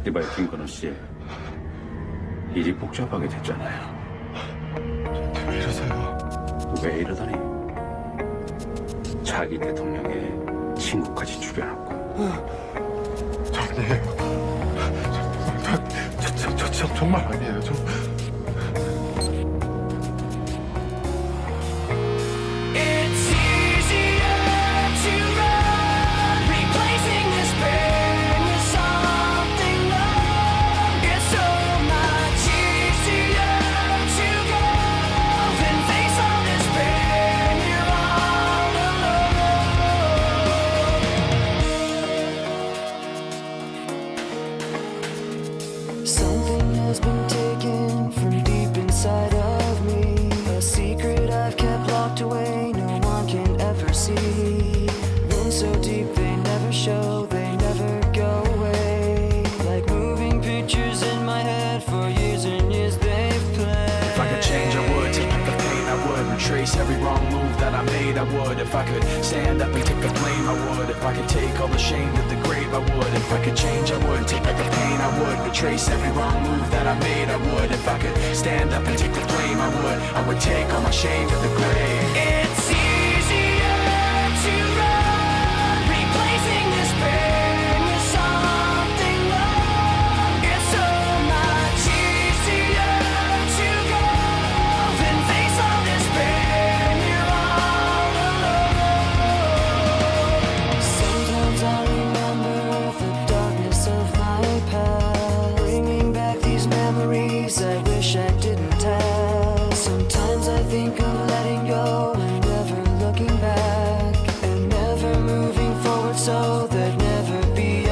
이봐요, 김건우 씨. 일이 복잡하게 됐잖아요. 왜 이러세요? 왜 이러다니? 차기 대통령의 친구까지 죽여놨고. 아니에요. 정말 아니에요. It's easier to run, replacing this pain with something new. It's so much easier to go than face all this pain. You're all alone. Something has been taken from deep inside of me. A secret I've kept locked away, no one can ever see. Wounds so deep they never show, they never go away. Like moving pictures in my head, for years and years they've played. If I could change, I would. Take back the pain, I would. Retrace every wrong move that I made, I would. If I could stand up and take the blame, I would. If I could take all the shame to the grave, I would. If I could change, I would. Take back the pain, I would. Retrace every wrong move that I made, I would. If I could stand up and take the blame, I would. I would take all my shame to the grave. It's easier to run, replacing this pain with something new. It's so much easier to go than face all this pain. You're all alone. Sometimes I remember the darkness of my past, bringing back these memories I wish I didn't have. Sometimes I think of letting go and never looking back, and never moving forward, so there'd never be a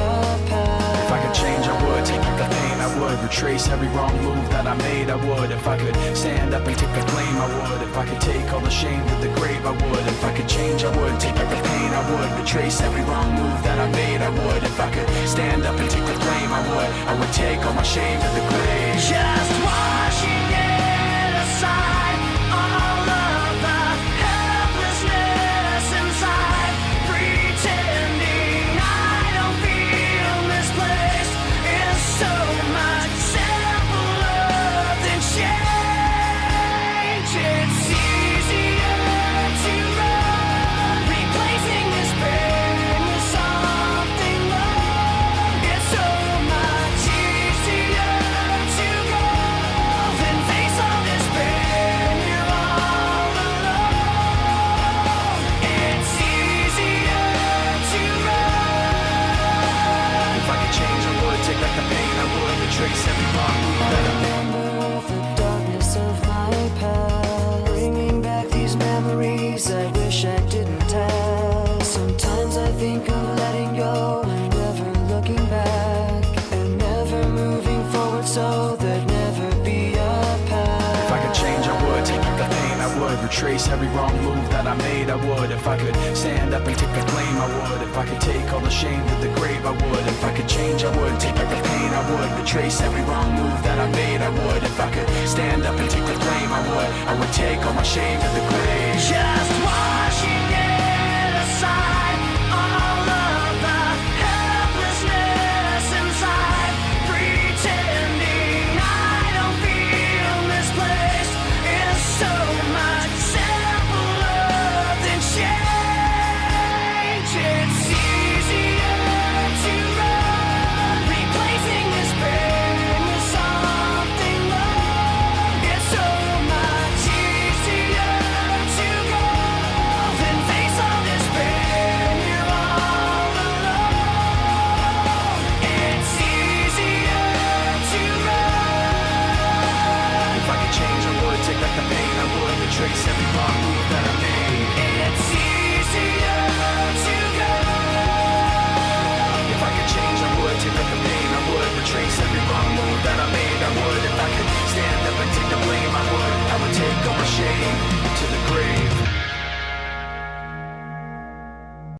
path. If I could change, I would. Take back the pain, I would. Retrace every wrong move that I made, I would. If I could stand up and take the blame, I would. If I could take all the shame to the grave, I would. If I could change, I would. Take back the pain, I would. Retrace every wrong move that I made, I would. If I could stand up and take the blame, I would. I would take all my shame to the grave. Just washing it aside, all of the helplessness inside, pretending I don't feel misplaced is so much simpler than change. It's easier to run, replacing this pain with something new. It's so much easier to go than face all this pain. You're all alone. It's easier to run. If I could change, I would. Take back the pain, I would. Retrace every wrong move that I made. Remember the darkness of my past, bringing back these memories I wish I didn't have. Sometimes I think of letting go and never looking back, and never moving forward, so there'd never be a path. If I could change, I would. Take back the pain, I would. Retrace every wrong move that I made, I would. If I could stand up and take the blame, I would. If I could take all the shame to the grave, I would. If I could change, I would. Take back the pain, I would. Retrace every wrong move that I made, I would. If I could stand up and take the blame, I would. I would take all my shame to the grave. Just washing it aside, all of the helplessness inside, pretending I don't feel misplaced is so much simpler than change. It's easier to run, replacing this pain with something new. It's so much easier to go than face all this pain. You're all alone. It's easier to run. If I could change, I would. Take back the pain, I would. Retrace every wrong move that